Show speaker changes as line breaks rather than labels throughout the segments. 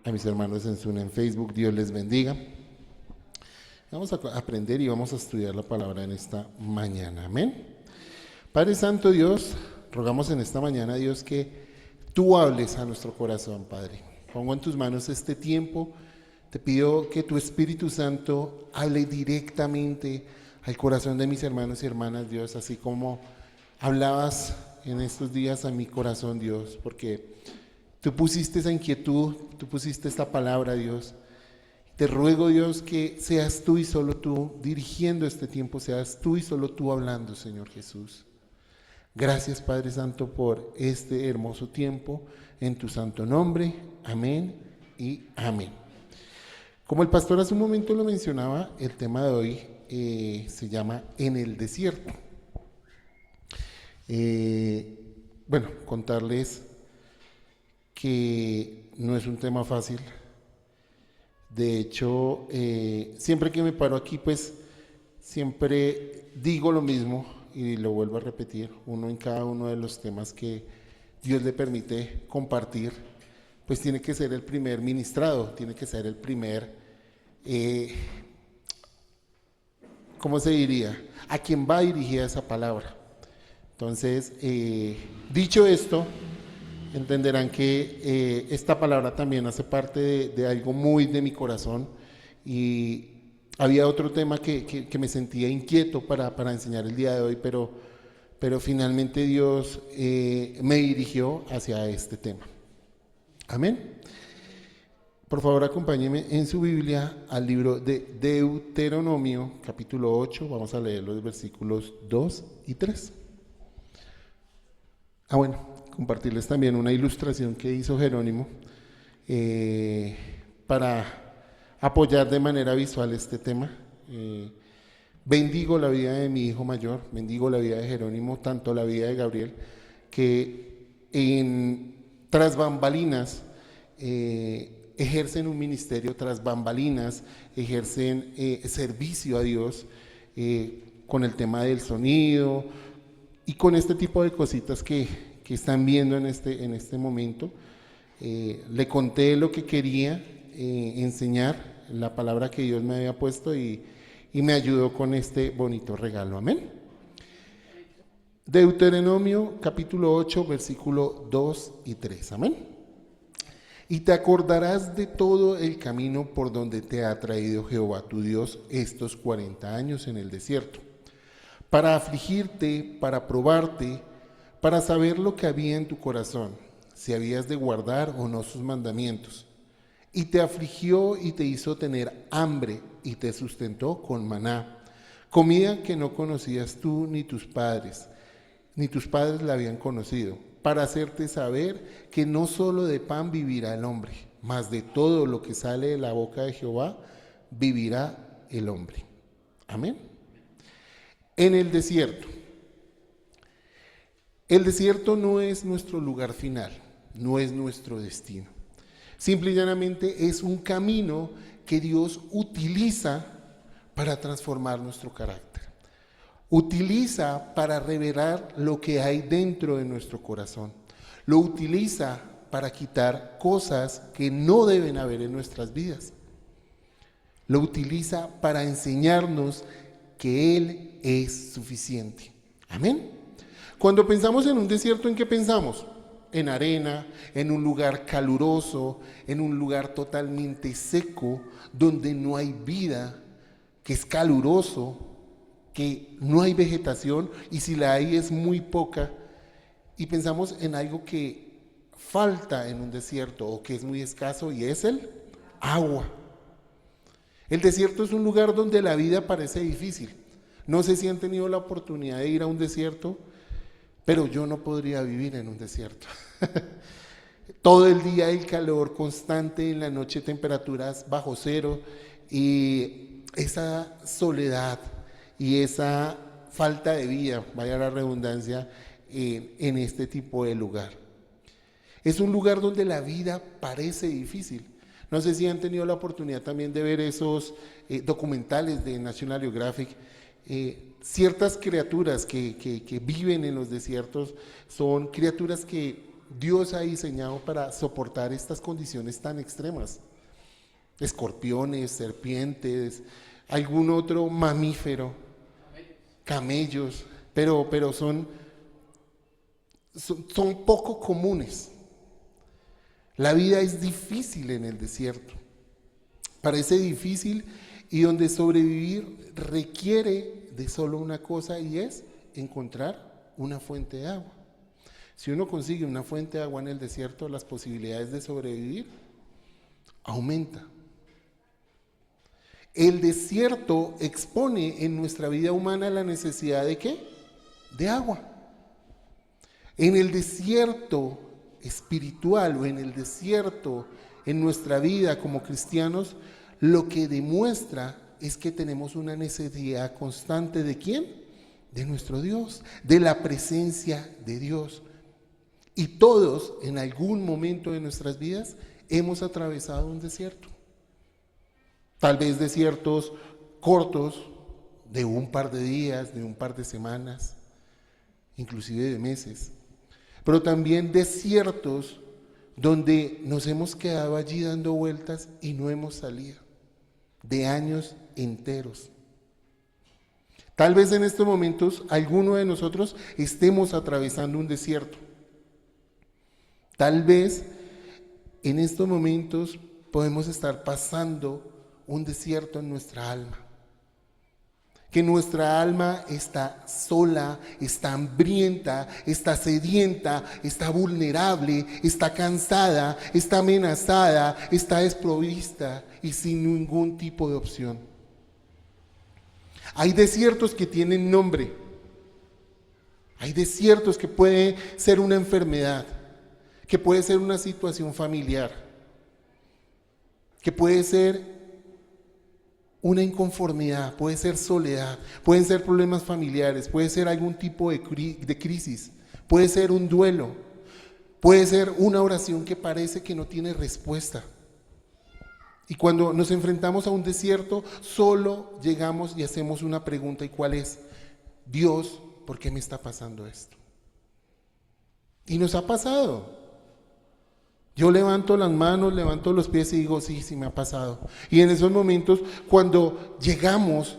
a mis hermanos en Zoom en Facebook. Dios les bendiga. Vamos a aprender y vamos a estudiar la palabra en esta mañana. Amén. Padre Santo Dios, rogamos en esta mañana, Dios, que tú hables a nuestro corazón, Padre. Pongo en tus manos este tiempo. Te pido que tu Espíritu Santo hable directamente al corazón de mis hermanos y hermanas, Dios, así como hablabas en estos días a mi corazón, Dios, porque tú pusiste esa inquietud, tú pusiste esta palabra, Dios. Te ruego, Dios, que seas tú y solo tú dirigiendo este tiempo, seas tú y solo tú hablando, Señor Jesús. Gracias, Padre Santo, por este hermoso tiempo, en tu santo nombre. Amén y amén. Como el pastor hace un momento lo mencionaba, el tema de hoy se llama En el desierto. Bueno, contarles que no es un tema fácil. De hecho, siempre que me paro aquí, pues siempre digo lo mismo y lo vuelvo a repetir, uno en cada uno de los temas que Dios le permite compartir, pues tiene que ser el primer ministrado, tiene que ser el primer, ¿cómo se diría? A quien va dirigida esa palabra. Entonces, dicho esto, entenderán que esta palabra también hace parte de algo muy de mi corazón, y había otro tema que me sentía inquieto para enseñar el día de hoy, pero finalmente Dios me dirigió hacia este tema. Amén. Por favor, acompáñenme en su Biblia al libro de Deuteronomio, capítulo 8. Vamos a leer los versículos 2 y 3. Bueno, compartirles también una ilustración que hizo Jerónimo para apoyar de manera visual este tema. Bendigo la vida de mi hijo mayor, bendigo la vida de Jerónimo, tanto la vida de Gabriel, que tras bambalinas ejercen un ministerio, tras bambalinas ejercen servicio a Dios con el tema del sonido y con este tipo de cositas que están viendo en este momento. Le conté lo que quería enseñar, la palabra que Dios me había puesto, y me ayudó con este bonito regalo. Amén. Deuteronomio capítulo 8, versículo 2 y 3. Amén. Y te acordarás de todo el camino por donde te ha traído Jehová tu Dios estos 40 años en el desierto, para afligirte, para probarte, para saber lo que había en tu corazón, si habías de guardar o no sus mandamientos. Y te afligió y te hizo tener hambre y te sustentó con maná, comida que no conocías tú ni tus padres la habían conocido, para hacerte saber que no solo de pan vivirá el hombre, mas de todo lo que sale de la boca de Jehová vivirá el hombre. Amén. En el desierto. El desierto no es nuestro lugar final, no es nuestro destino. Simple y llanamente es un camino que Dios utiliza para transformar nuestro carácter. Utiliza para revelar lo que hay dentro de nuestro corazón. Lo utiliza para quitar cosas que no deben haber en nuestras vidas. Lo utiliza para enseñarnos que Él es suficiente. Amén. Cuando pensamos en un desierto, ¿en qué pensamos? En arena, en un lugar caluroso, en un lugar totalmente seco, donde no hay vida, que es caluroso, que no hay vegetación, y si la hay es muy poca. Y pensamos en algo que falta en un desierto o que es muy escaso, y es el agua. El desierto es un lugar donde la vida parece difícil. No sé si han tenido la oportunidad de ir a un desierto, pero yo no podría vivir en un desierto. Todo el día el calor constante, en la noche temperaturas bajo cero, y esa soledad y esa falta de vida, vaya la redundancia, en este tipo de lugar. Es un lugar donde la vida parece difícil. No sé si han tenido la oportunidad también de ver esos documentales de National Geographic. Ciertas criaturas que viven en los desiertos son criaturas que Dios ha diseñado para soportar estas condiciones tan extremas. Escorpiones, serpientes, algún otro mamífero, camellos, pero son poco comunes. La vida es difícil en el desierto. Parece difícil y donde sobrevivir requiere de solo una cosa y es encontrar una fuente de agua. Si uno consigue una fuente de agua en el desierto, las posibilidades de sobrevivir aumentan. El desierto expone en nuestra vida humana la necesidad ¿de qué? De agua. En el desierto espiritual o en el desierto en nuestra vida como cristianos, lo que demuestra es que tenemos una necesidad constante ¿de quién? De nuestro Dios, de la presencia de Dios. Y todos en algún momento de nuestras vidas hemos atravesado un desierto. Tal vez desiertos cortos, de un par de días, de un par de semanas, inclusive de meses. Pero también desiertos donde nos hemos quedado allí dando vueltas y no hemos salido, de años enteros. Tal vez en estos momentos alguno de nosotros estemos atravesando un desierto. Tal vez en estos momentos podemos estar pasando un desierto en nuestra alma. Que nuestra alma está sola, está hambrienta, está sedienta, está vulnerable, está cansada, está amenazada, está desprovista y sin ningún tipo de opción. Hay desiertos que tienen nombre. Hay desiertos que puede ser una enfermedad, que puede ser una situación familiar, que puede ser una inconformidad, puede ser soledad, pueden ser problemas familiares, puede ser algún tipo de crisis, puede ser un duelo, puede ser una oración que parece que no tiene respuesta. Y cuando nos enfrentamos a un desierto, solo llegamos y hacemos una pregunta, ¿y cuál es? Dios, ¿por qué me está pasando esto? Y nos ha pasado. Yo levanto las manos, levanto los pies y digo, sí me ha pasado. Y en esos momentos, cuando llegamos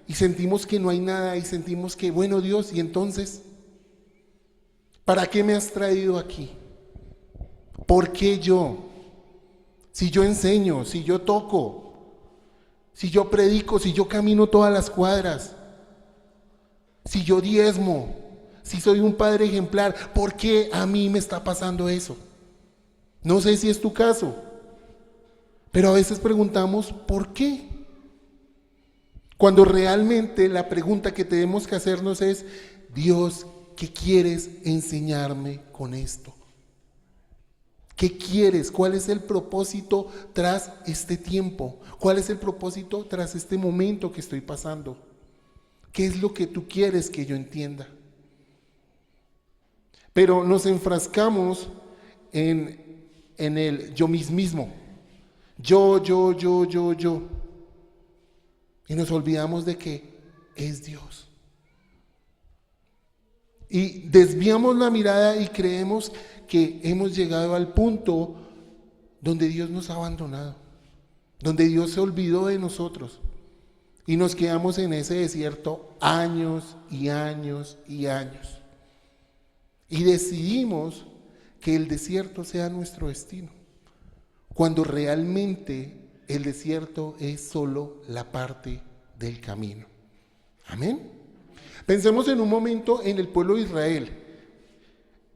y sentimos que no hay nada y sentimos que, bueno Dios, ¿y entonces? ¿Para qué me has traído aquí? ¿Por qué yo? Si yo enseño, si yo toco, si yo predico, si yo camino todas las cuadras, si yo diezmo, si soy un padre ejemplar, ¿por qué a mí me está pasando eso? No sé si es tu caso, pero a veces preguntamos, ¿por qué? Cuando realmente la pregunta que tenemos que hacernos es, Dios, ¿qué quieres enseñarme con esto? ¿Qué quieres? ¿Cuál es el propósito tras este tiempo? ¿Cuál es el propósito tras este momento que estoy pasando? ¿Qué es lo que tú quieres que yo entienda? Pero nos enfrascamos en el yo mismo. Yo. Y nos olvidamos de que es Dios. Y desviamos la mirada y creemos que hemos llegado al punto donde Dios nos ha abandonado, donde Dios se olvidó de nosotros. Y nos quedamos en ese desierto años y años y años. Y decidimos que el desierto sea nuestro destino, cuando realmente el desierto es solo la parte del camino. Amén. Pensemos en un momento en el pueblo de Israel.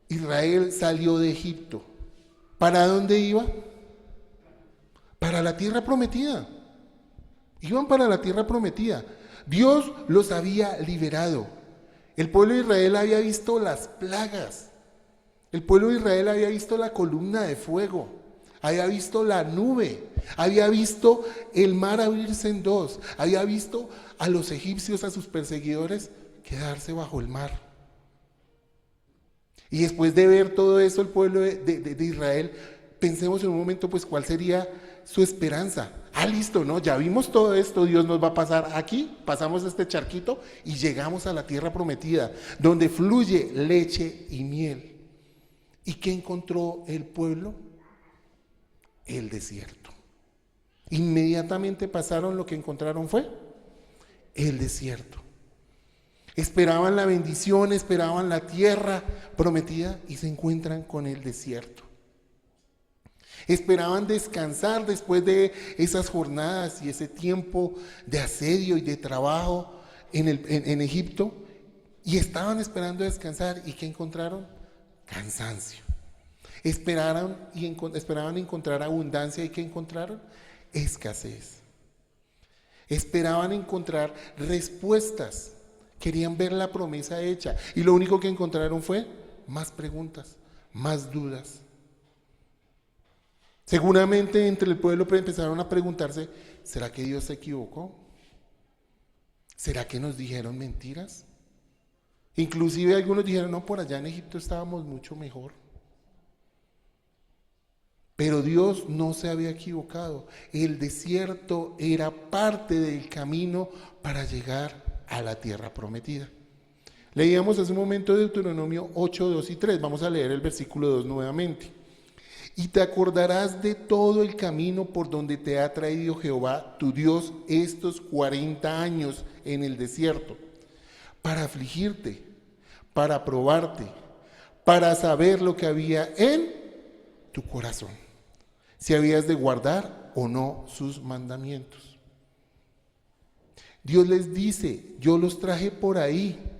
Israel salió de Egipto. ¿Para dónde iba? Para la tierra prometida. Iban para la tierra prometida. Dios los había liberado. El pueblo de Israel había visto las plagas. El pueblo de Israel había visto la columna de fuego, había visto la nube, había visto el mar abrirse en dos, había visto a los egipcios, a sus perseguidores, quedarse bajo el mar. Y después de ver todo eso, el pueblo de Israel, pensemos en un momento, pues, ¿cuál sería su esperanza? Listo, ¿no? Ya vimos todo esto, Dios nos va a pasar aquí, pasamos este charquito y llegamos a la tierra prometida, donde fluye leche y miel. ¿Y qué encontró el pueblo? El desierto. Inmediatamente pasaron, lo que encontraron fue el desierto. Esperaban la bendición, esperaban la tierra prometida y se encuentran con el desierto. Esperaban descansar después de esas jornadas y ese tiempo de asedio y de trabajo en Egipto, y estaban esperando descansar. ¿Y qué encontraron? Cansancio. Esperaban encontrar abundancia, y ¿qué encontraron? Escasez. Esperaban encontrar respuestas, querían ver la promesa hecha, y lo único que encontraron fue más preguntas, más dudas. Seguramente entre el pueblo empezaron a preguntarse: ¿será que Dios se equivocó? ¿Será que nos dijeron mentiras? Inclusive algunos dijeron: no, por allá en Egipto estábamos mucho mejor. Pero Dios no se había equivocado. El desierto era parte del camino para llegar a la tierra prometida. Leíamos hace un momento Deuteronomio 8, 2 y 3. Vamos a leer el versículo 2 nuevamente. Y te acordarás de todo el camino por donde te ha traído Jehová tu Dios estos 40 años en el desierto, para afligirte, para probarte, para saber lo que había en tu corazón, si habías de guardar o no sus mandamientos. Dios les dice: yo los traje por ahí.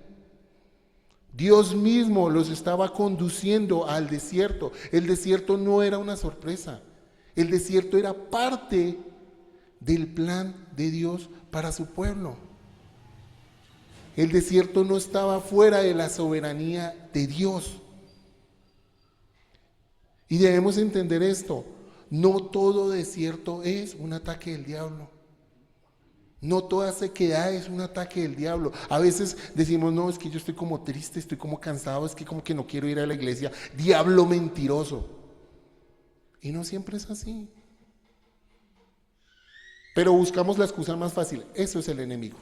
Dios mismo los estaba conduciendo al desierto. El desierto no era una sorpresa. El desierto era parte del plan de Dios para su pueblo. El desierto no estaba fuera de la soberanía de Dios. Y debemos entender esto: no todo desierto es un ataque del diablo. No toda sequedad es un ataque del diablo. A veces decimos: no, es que yo estoy como triste, estoy como cansado, es que como que no quiero ir a la iglesia. Diablo mentiroso. Y no siempre es así. Pero buscamos la excusa más fácil. Eso es el enemigo.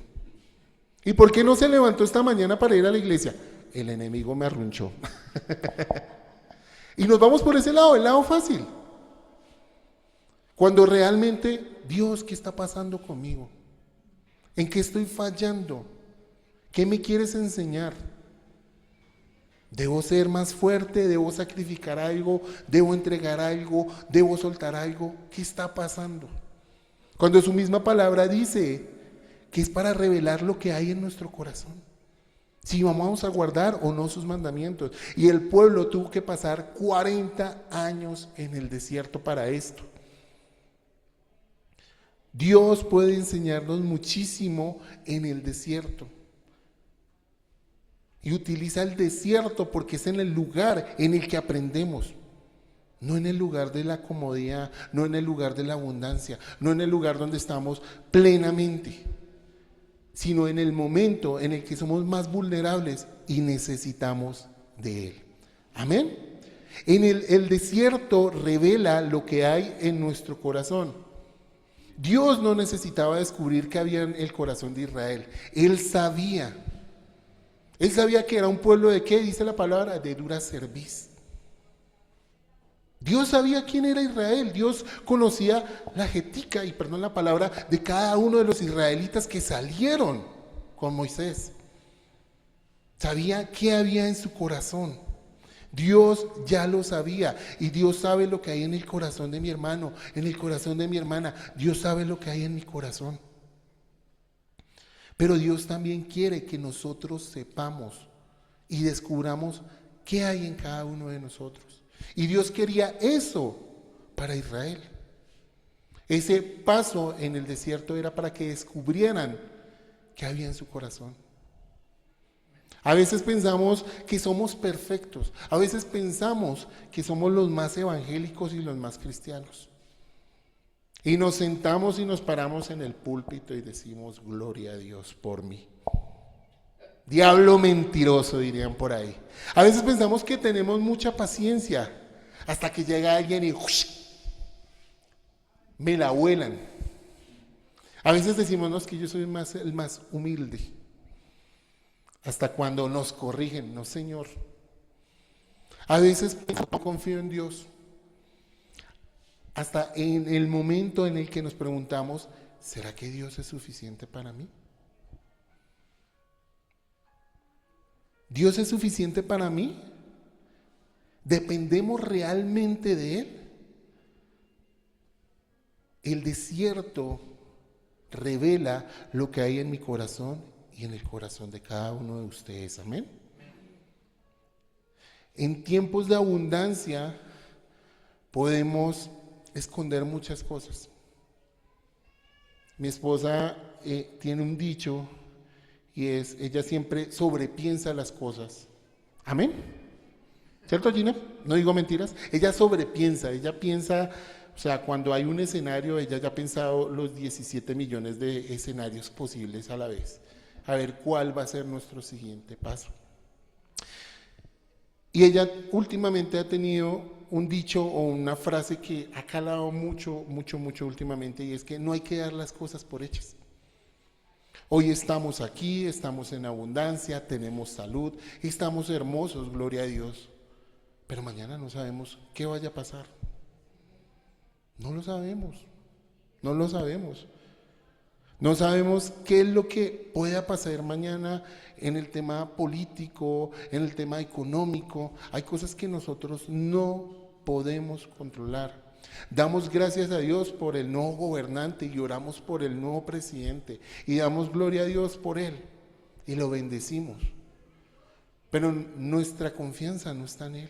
¿Y por qué no se levantó esta mañana para ir a la iglesia? El enemigo me arrunchó. Y nos vamos por ese lado, el lado fácil. Cuando realmente: Dios, ¿qué está pasando conmigo? ¿En qué estoy fallando? ¿Qué me quieres enseñar? ¿Debo ser más fuerte? ¿Debo sacrificar algo? ¿Debo entregar algo? ¿Debo soltar algo? ¿Qué está pasando? Cuando su misma palabra dice que es para revelar lo que hay en nuestro corazón, si vamos a guardar o no sus mandamientos. Y el pueblo tuvo que pasar 40 años en el desierto para esto. Dios puede enseñarnos muchísimo en el desierto. Y utiliza el desierto porque es en el lugar en el que aprendemos. No en el lugar de la comodidad, no en el lugar de la abundancia, no en el lugar donde estamos plenamente, sino en el momento en el que somos más vulnerables y necesitamos de Él. Amén. El desierto revela lo que hay en nuestro corazón. Dios no necesitaba descubrir qué había en el corazón de Israel. Él sabía que era un pueblo de ¿qué dice la palabra? De dura cerviz. Dios sabía quién era Israel. Dios conocía la genética, y perdón la palabra, de cada uno de los israelitas que salieron con Moisés. Sabía qué había en su corazón. Dios ya lo sabía, y Dios sabe lo que hay en el corazón de mi hermano, en el corazón de mi hermana. Dios sabe lo que hay en mi corazón. Pero Dios también quiere que nosotros sepamos y descubramos qué hay en cada uno de nosotros. Y Dios quería eso para Israel. Ese paso en el desierto era para que descubrieran qué había en su corazón. A veces pensamos que somos perfectos. A veces pensamos que somos los más evangélicos y los más cristianos. Y nos sentamos y nos paramos en el púlpito y decimos: gloria a Dios por mí. Diablo mentiroso, dirían por ahí. A veces pensamos que tenemos mucha paciencia hasta que llega alguien y me la vuelan. A veces decimos: no, es que yo soy el más humilde. Hasta cuando nos corrigen: no, Señor. A veces no confío en Dios. Hasta en el momento en el que nos preguntamos, ¿será que Dios es suficiente para mí? ¿Dios es suficiente para mí? ¿Dependemos realmente de Él? El desierto revela lo que hay en mi corazón y en el corazón de cada uno de ustedes. Amén. En tiempos de abundancia podemos esconder muchas cosas. Mi esposa tiene un dicho y es, ella siempre sobrepiensa las cosas. Amén. ¿Cierto, Gina? No digo mentiras. Ella sobrepiensa, ella piensa, o sea, cuando hay un escenario, ella ya ha pensado los 17 millones de escenarios posibles a la vez. A ver cuál va a ser nuestro siguiente paso. Y ella últimamente ha tenido un dicho o una frase que ha calado mucho últimamente, y es que no hay que dar las cosas por hechas. Hoy estamos aquí, estamos en abundancia, tenemos salud, estamos hermosos, gloria a Dios. Pero mañana no sabemos qué vaya a pasar. No lo sabemos, no lo sabemos. No sabemos qué es lo que pueda pasar mañana en el tema político, en el tema económico. Hay cosas que nosotros no podemos controlar. Damos gracias a Dios por el nuevo gobernante y oramos por el nuevo presidente y damos gloria a Dios por él y lo bendecimos. Pero nuestra confianza no está en él.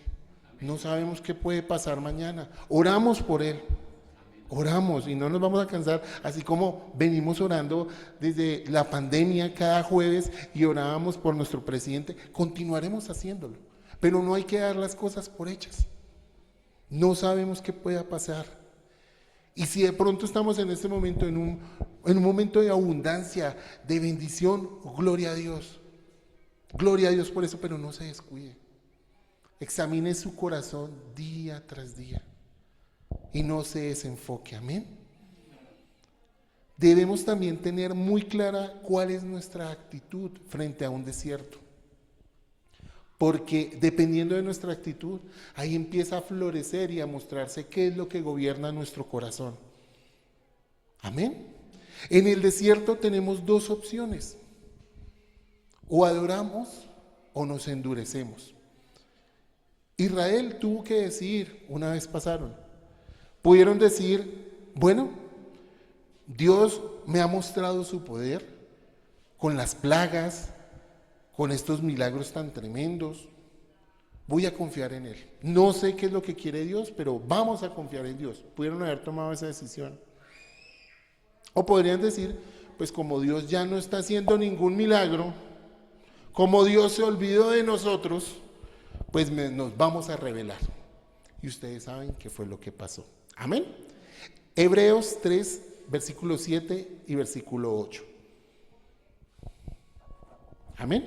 No sabemos qué puede pasar mañana. Oramos por él. Oramos y no nos vamos a cansar, así como venimos orando desde la pandemia cada jueves y orábamos por nuestro presidente, continuaremos haciéndolo, pero no hay que dar las cosas por hechas. No sabemos qué pueda pasar. Y si de pronto estamos en este momento en un momento de abundancia, de bendición, gloria a Dios. Gloria a Dios por eso, pero no se descuide. Examine su corazón día tras día. Y no se desenfoque, amén. Debemos también tener muy clara cuál es nuestra actitud frente a un desierto. Porque dependiendo de nuestra actitud, ahí empieza a florecer y a mostrarse qué es lo que gobierna nuestro corazón. Amén. En el desierto tenemos dos opciones. O adoramos o nos endurecemos. Israel tuvo que decidir, una vez pasaron. Pudieron decir, bueno, Dios me ha mostrado su poder con las plagas, con estos milagros tan tremendos. Voy a confiar en Él. No sé qué es lo que quiere Dios, pero vamos a confiar en Dios. Pudieron haber tomado esa decisión. O podrían decir, pues como Dios ya no está haciendo ningún milagro, como Dios se olvidó de nosotros, pues nos vamos a rebelar. Y ustedes saben qué fue lo que pasó. Amén. Hebreos 3, versículo 7 y versículo 8. Amén.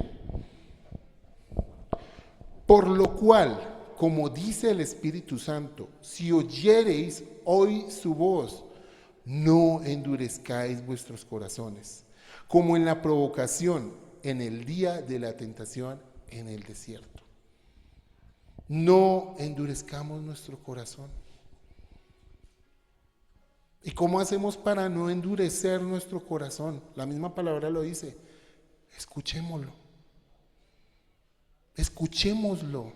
Por lo cual, como dice el Espíritu Santo, si oyereis hoy su voz, no endurezcáis vuestros corazones, como en la provocación, en el día de la tentación en el desierto. No endurezcamos nuestro corazón. ¿Y cómo hacemos para no endurecer nuestro corazón? La misma palabra lo dice. Escuchémoslo. Escuchémoslo.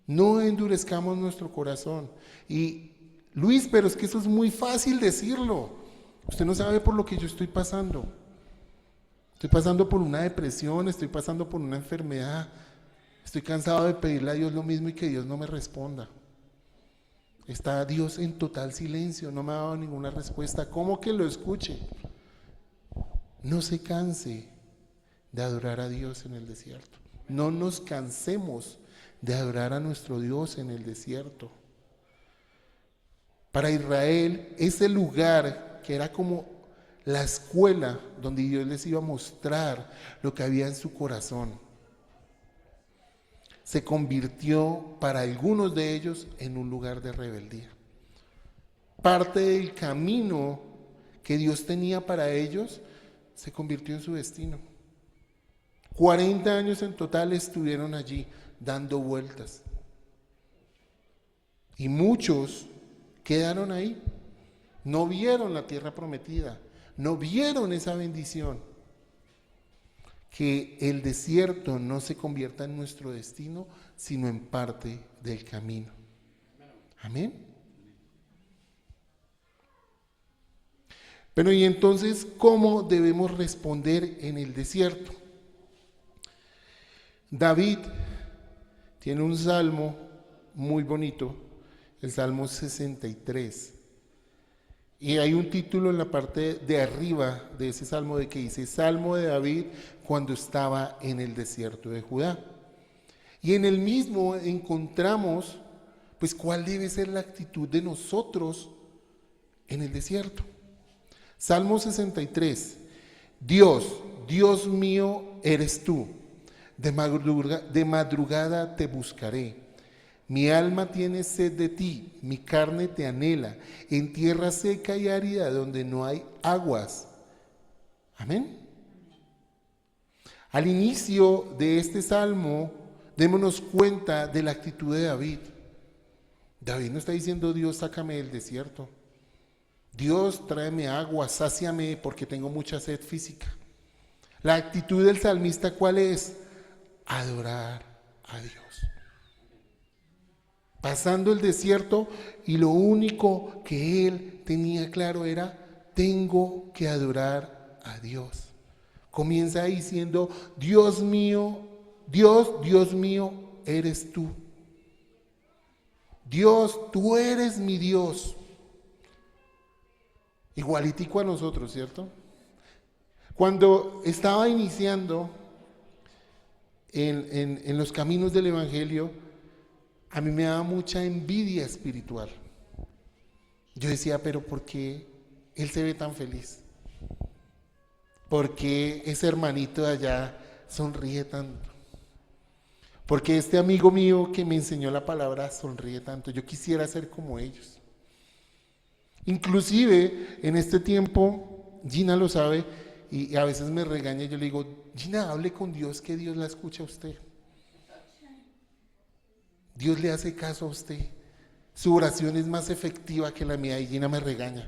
No endurezcamos nuestro corazón. Y Luis, pero es que eso es muy fácil decirlo. Usted no sabe por lo que yo estoy pasando. Estoy pasando por una depresión, estoy pasando por una enfermedad. Estoy cansado de pedirle a Dios lo mismo y que Dios no me responda. Está Dios en total silencio, no me ha dado ninguna respuesta. ¿Cómo que lo escuche? No se canse de adorar a Dios en el desierto. No nos cansemos de adorar a nuestro Dios en el desierto. Para Israel, ese lugar que era como la escuela donde Dios les iba a mostrar lo que había en su corazón, se convirtió para algunos de ellos en un lugar de rebeldía. Parte del camino que Dios tenía para ellos se convirtió en su destino. 40 años en total estuvieron allí dando vueltas. Y muchos quedaron ahí, no vieron la tierra prometida, no vieron esa bendición. Que el desierto no se convierta en nuestro destino, sino en parte del camino. Amén. Pero y entonces, ¿cómo debemos responder en el desierto? David tiene un salmo muy bonito, el Salmo 63. Y hay un título en la parte de arriba de ese salmo de que dice Salmo de David cuando estaba en el desierto de Judá. Y en el mismo encontramos pues cuál debe ser la actitud de nosotros en el desierto. Salmo 63. Dios mío eres tú, de madrugada te buscaré. Mi alma tiene sed de ti, mi carne te anhela, en tierra seca y árida donde no hay aguas. Amén. Al inicio de este salmo, démonos cuenta de la actitud de David. David no está diciendo, Dios, sácame del desierto. Dios, tráeme agua, sáciame porque tengo mucha sed física. La actitud del salmista, ¿cuál es? Adorar a Dios. Pasando el desierto y lo único que él tenía claro era, tengo que adorar a Dios. Comienza diciendo, Dios mío, Dios mío, eres tú. Dios, tú eres mi Dios. Igualitico a nosotros, ¿cierto? Cuando estaba iniciando en los caminos del Evangelio, a mí me daba mucha envidia espiritual. Yo decía, pero ¿por qué él se ve tan feliz? ¿Por qué ese hermanito de allá sonríe tanto? ¿Por qué este amigo mío que me enseñó la palabra sonríe tanto? Yo quisiera ser como ellos. Inclusive en este tiempo, Gina lo sabe y a veces me regaña y yo le digo, Gina, hable con Dios que Dios la escucha a usted. Dios le hace caso a usted. Su oración es más efectiva que la mía y Gina me regaña.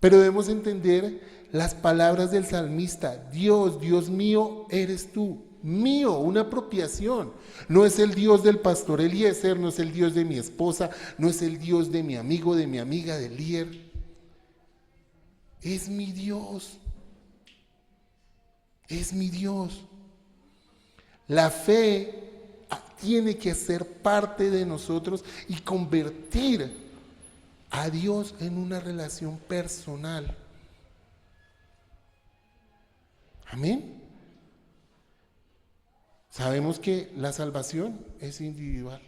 Pero debemos entender las palabras del salmista. Dios mío, eres tú. Mío, una apropiación. No es el Dios del pastor Eliezer, no es el Dios de mi esposa, no es el Dios de mi amigo, de mi amiga, de Lier. Es mi Dios. Es mi Dios. La fe tiene que ser parte de nosotros y convertir a Dios en una relación personal. Amén. Sabemos que la salvación es individual.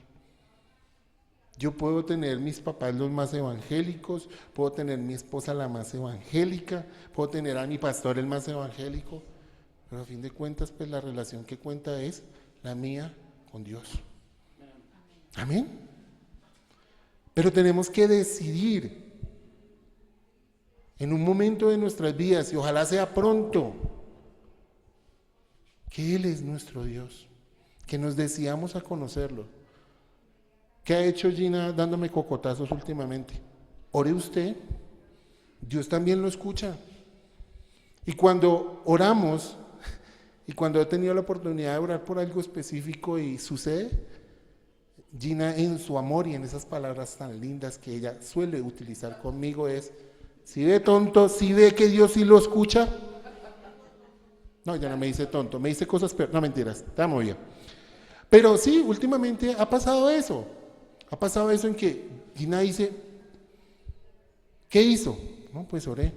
Yo puedo tener mis papás los más evangélicos, puedo tener mi esposa la más evangélica, puedo tener a mi pastor el más evangélico, pero a fin de cuentas, pues la relación que cuenta es la mía con Dios. Amén. Pero tenemos que decidir en un momento de nuestras vidas, y ojalá sea pronto, que Él es nuestro Dios, que nos decidamos a conocerlo. ¿Qué ha hecho Gina dándome cocotazos últimamente? Ore usted, Dios también lo escucha. Y cuando oramos, y cuando he tenido la oportunidad de orar por algo específico y sucede, Gina en su amor y en esas palabras tan lindas que ella suele utilizar conmigo es, si ve tonto, si ve que Dios sí lo escucha. No, ya no me dice tonto, me dice cosas, pero no mentiras, estamos bien. Pero sí, últimamente ha pasado eso. Ha pasado eso en que Gina dice, ¿qué hizo? No, pues oré.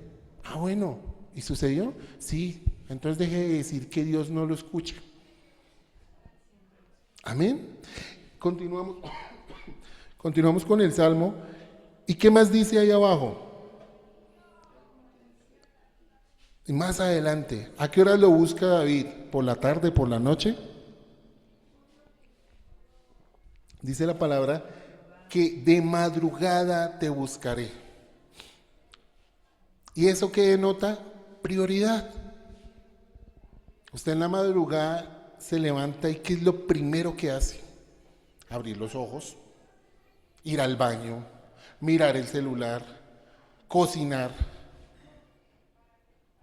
Ah, bueno, ¿y sucedió? Sí, entonces deje de decir que Dios no lo escucha. Amén. Continuamos con el Salmo. ¿Y qué más dice ahí abajo? Y más adelante, ¿a qué hora lo busca David? ¿Por la tarde, por la noche? Dice la palabra que de madrugada te buscaré. ¿Y eso qué denota? Prioridad. Usted en la madrugada se levanta y ¿qué es lo primero que hace? Abrir los ojos, ir al baño, mirar el celular, cocinar.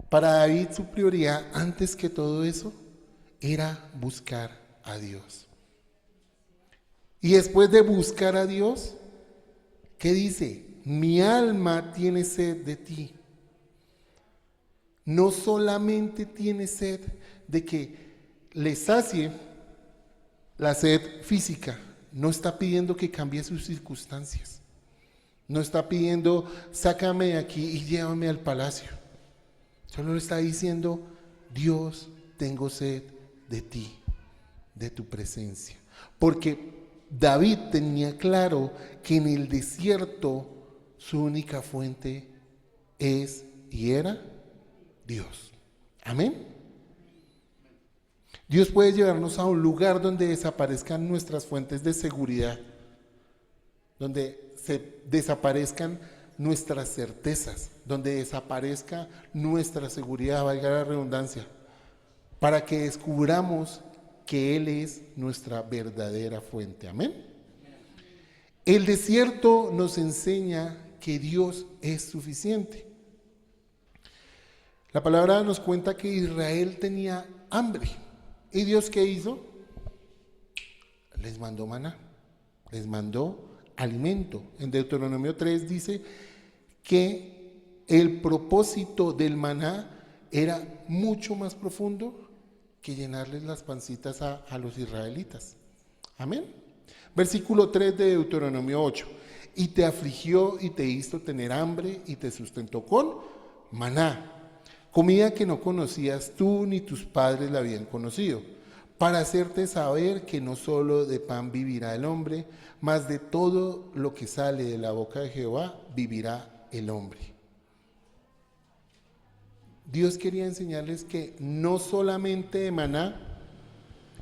Para David su prioridad antes que todo eso era buscar a Dios. Y después de buscar a Dios, ¿qué dice? Mi alma tiene sed de ti. No solamente tiene sed de que le sacie la sed física, no está pidiendo que cambie sus circunstancias. No está pidiendo, sácame de aquí y llévame al palacio. Solo le está diciendo, Dios, tengo sed de ti, de tu presencia. Porque David tenía claro que en el desierto su única fuente es y era Dios. Amén. Dios puede llevarnos a un lugar donde desaparezcan nuestras fuentes de seguridad, donde se desaparezcan nuestras certezas, donde desaparezca nuestra seguridad, valga la redundancia, para que descubramos que Él es nuestra verdadera fuente. Amén. El desierto nos enseña que Dios es suficiente. La palabra nos cuenta que Israel tenía hambre. ¿Y Dios qué hizo? Les mandó maná, les mandó alimento. En Deuteronomio 3 dice que el propósito del maná era mucho más profundo que llenarles las pancitas a los israelitas. Amén. Versículo 3 de Deuteronomio 8. Y te afligió y te hizo tener hambre y te sustentó con maná, comida que no conocías tú ni tus padres la habían conocido, para hacerte saber que no solo de pan vivirá el hombre, mas de todo lo que sale de la boca de Jehová vivirá el hombre. Dios quería enseñarles que no solamente de maná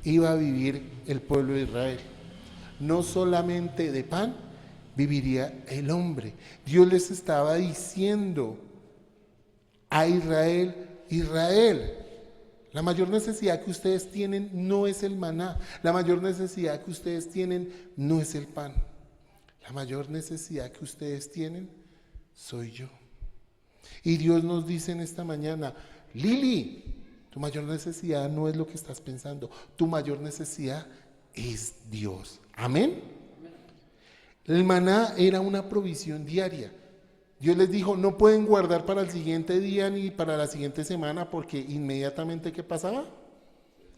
iba a vivir el pueblo de Israel, no solamente de pan viviría el hombre. Dios les estaba diciendo a Israel, Israel, la mayor necesidad que ustedes tienen no es el maná, la mayor necesidad que ustedes tienen no es el pan, la mayor necesidad que ustedes tienen soy yo. Y Dios nos dice en esta mañana, Lili, tu mayor necesidad no es lo que estás pensando, tu mayor necesidad es Dios. Amén. El maná era una provisión diaria. Dios les dijo, no pueden guardar para el siguiente día ni para la siguiente semana, porque inmediatamente, ¿qué pasaba?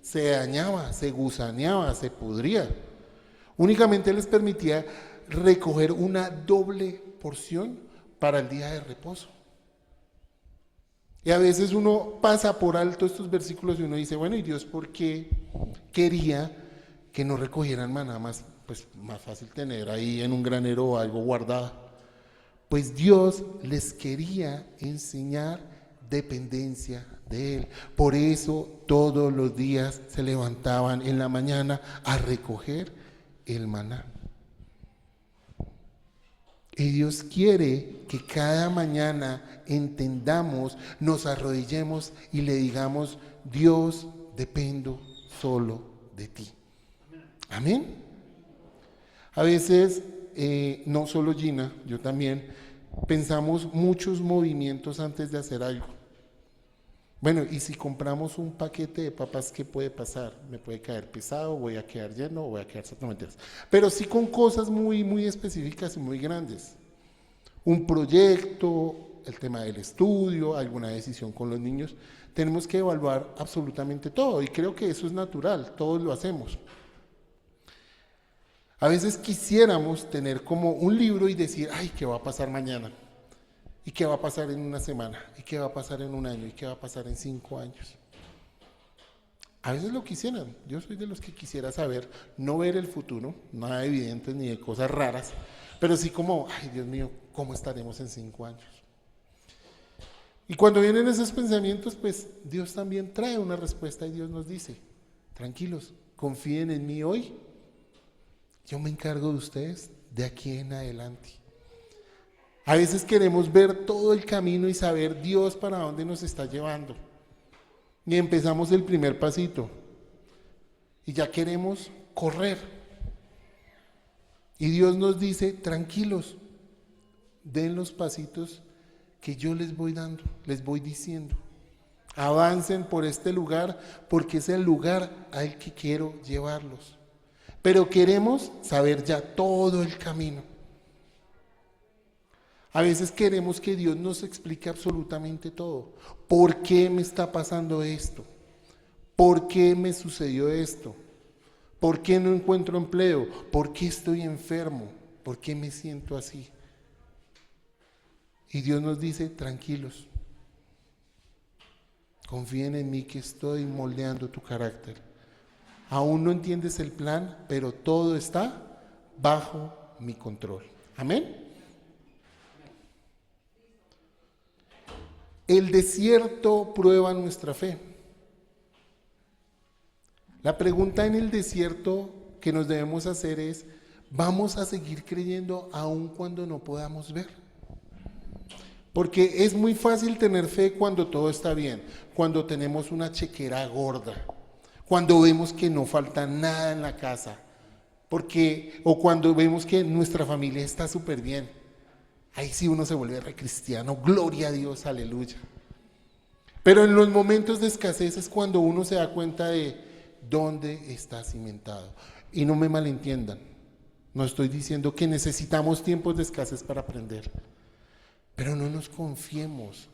Se dañaba, se gusaneaba, se pudría. Únicamente les permitía recoger una doble porción para el día de reposo. Y a veces uno pasa por alto estos versículos y uno dice, bueno, ¿y Dios por qué quería que no recogieran maná más? Pues más fácil tener ahí en un granero o algo guardado. Pues Dios les quería enseñar dependencia de Él. Por eso todos los días se levantaban en la mañana a recoger el maná. Y Dios quiere que cada mañana entendamos, nos arrodillemos y le digamos, Dios, dependo solo de ti. Amén. A veces, no solo Gina, yo también, pensamos muchos movimientos antes de hacer algo. Bueno, y si compramos un paquete de papas, ¿qué puede pasar? ¿Me puede caer pesado? ¿Voy a quedar lleno? ¿O voy a quedar exactamente? Pero sí con cosas muy, muy específicas y muy grandes. Un proyecto, el tema del estudio, alguna decisión con los niños. Tenemos que evaluar absolutamente todo y creo que eso es natural, todos lo hacemos. A veces quisiéramos tener como un libro y decir, ay, ¿qué va a pasar mañana? ¿Y qué va a pasar en una semana? ¿Y qué va a pasar en un año? ¿Y qué va a pasar en 5 años? A veces lo quisieran. Yo soy de los que quisiera saber, no ver el futuro, nada evidente ni de cosas raras, pero sí como, ay, Dios mío, ¿cómo estaremos en 5 años? Y cuando vienen esos pensamientos, pues Dios también trae una respuesta y Dios nos dice, tranquilos, confíen en mí hoy, yo me encargo de ustedes de aquí en adelante. A veces queremos ver todo el camino y saber Dios para dónde nos está llevando. Y empezamos el primer pasito. Y ya queremos correr. Y Dios nos dice, tranquilos, den los pasitos que yo les voy dando, les voy diciendo. Avancen por este lugar porque es el lugar al que quiero llevarlos. Pero queremos saber ya todo el camino. A veces queremos que Dios nos explique absolutamente todo. ¿Por qué me está pasando esto? ¿Por qué me sucedió esto? ¿Por qué no encuentro empleo? ¿Por qué estoy enfermo? ¿Por qué me siento así? Y Dios nos dice, tranquilos, confíen en mí que estoy moldeando tu carácter. Aún no entiendes el plan, pero todo está bajo mi control. Amén. El desierto prueba nuestra fe. La pregunta en el desierto que nos debemos hacer es, ¿vamos a seguir creyendo aun cuando no podamos ver? Porque es muy fácil tener fe cuando todo está bien, cuando tenemos una chequera gorda, cuando vemos que no falta nada en la casa, o cuando vemos que nuestra familia está súper bien. Ahí sí uno se vuelve re cristiano, gloria a Dios, aleluya. Pero en los momentos de escasez es cuando uno se da cuenta de dónde está cimentado. Y no me malentiendan, no estoy diciendo que necesitamos tiempos de escasez para aprender, pero no nos confiemos.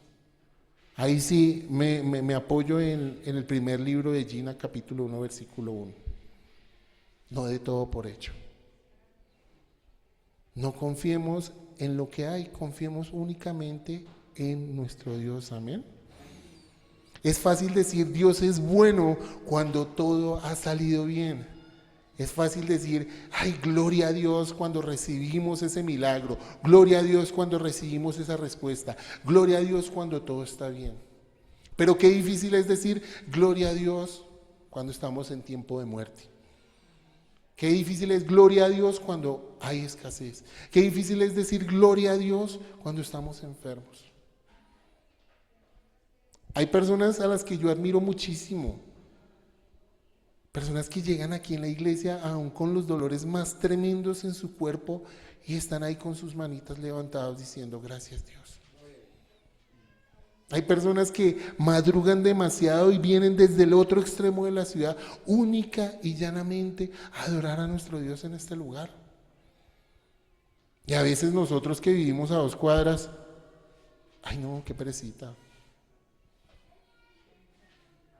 Ahí sí me apoyo en el primer libro de Gina, capítulo 1, versículo 1. No de todo por hecho. No confiemos en lo que hay, confiemos únicamente en nuestro Dios. Amén. Es fácil decir Dios es bueno cuando todo ha salido bien. Es fácil decir, ay, gloria a Dios cuando recibimos ese milagro. Gloria a Dios cuando recibimos esa respuesta. Gloria a Dios cuando todo está bien. Pero qué difícil es decir, gloria a Dios cuando estamos en tiempo de muerte. Qué difícil es gloria a Dios cuando hay escasez. Qué difícil es decir gloria a Dios cuando estamos enfermos. Hay personas a las que yo admiro muchísimo. Personas que llegan aquí en la iglesia aún con los dolores más tremendos en su cuerpo y están ahí con sus manitas levantadas diciendo gracias Dios. Hay personas que madrugan demasiado y vienen desde el otro extremo de la ciudad única y llanamente a adorar a nuestro Dios en este lugar. Y a veces nosotros que vivimos a 2 cuadras, ay no, qué perecita.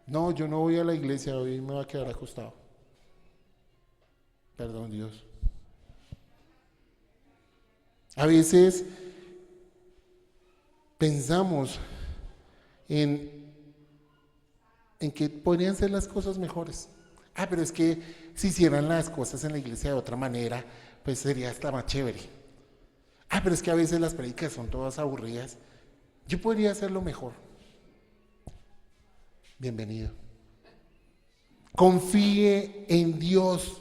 No, yo no voy a la iglesia, hoy me voy a quedar acostado. Perdón, Dios. A veces pensamos en que podrían ser las cosas mejores. Pero es que si hicieran las cosas en la iglesia de otra manera, pues sería hasta más chévere. Pero es que a veces las predicas son todas aburridas. Yo podría hacerlo mejor. Bienvenido. Confíe en Dios.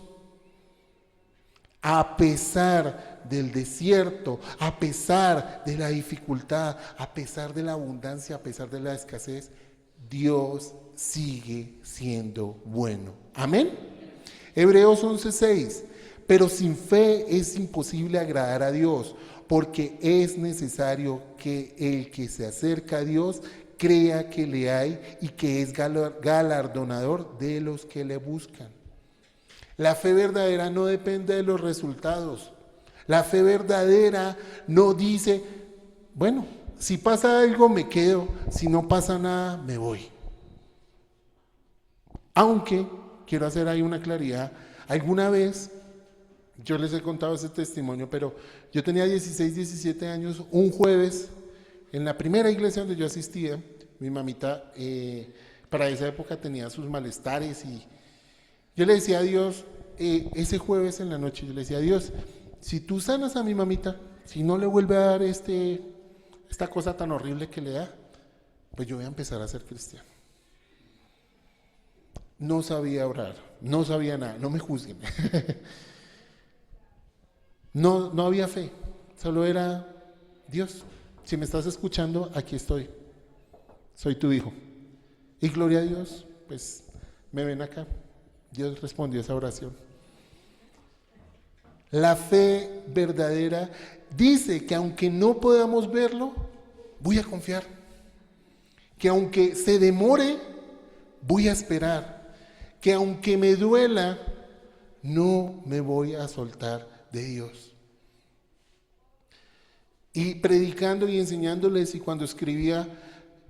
A pesar del desierto, a pesar de la dificultad, a pesar de la abundancia, a pesar de la escasez, Dios sigue siendo bueno. Amén. Hebreos 11:6. Pero sin fe es imposible agradar a Dios, porque es necesario que el que se acerca a Dios crea que le hay y que es galardonador de los que le buscan. La fe verdadera no depende de los resultados. La fe verdadera no dice, bueno, si pasa algo me quedo, si no pasa nada me voy. Aunque quiero hacer ahí una claridad, alguna vez yo les he contado ese testimonio, pero yo tenía 16, 17 años, un jueves, en la primera iglesia donde yo asistía, mi mamita para esa época tenía sus malestares y yo le decía a Dios, ese jueves en la noche, yo le decía a Dios, si tú sanas a mi mamita, si no le vuelve a dar esta cosa tan horrible que le da, pues yo voy a empezar a ser cristiano. No sabía orar, no sabía nada, no me juzguen. No había fe, solo era Dios. Si me estás escuchando, aquí estoy. Soy tu hijo. Y gloria a Dios, pues me ven acá. Dios respondió esa oración. La fe verdadera dice que aunque no podamos verlo, voy a confiar. Que aunque se demore, voy a esperar. Que aunque me duela, no me voy a soltar de Dios. Y predicando y enseñándoles, y cuando escribía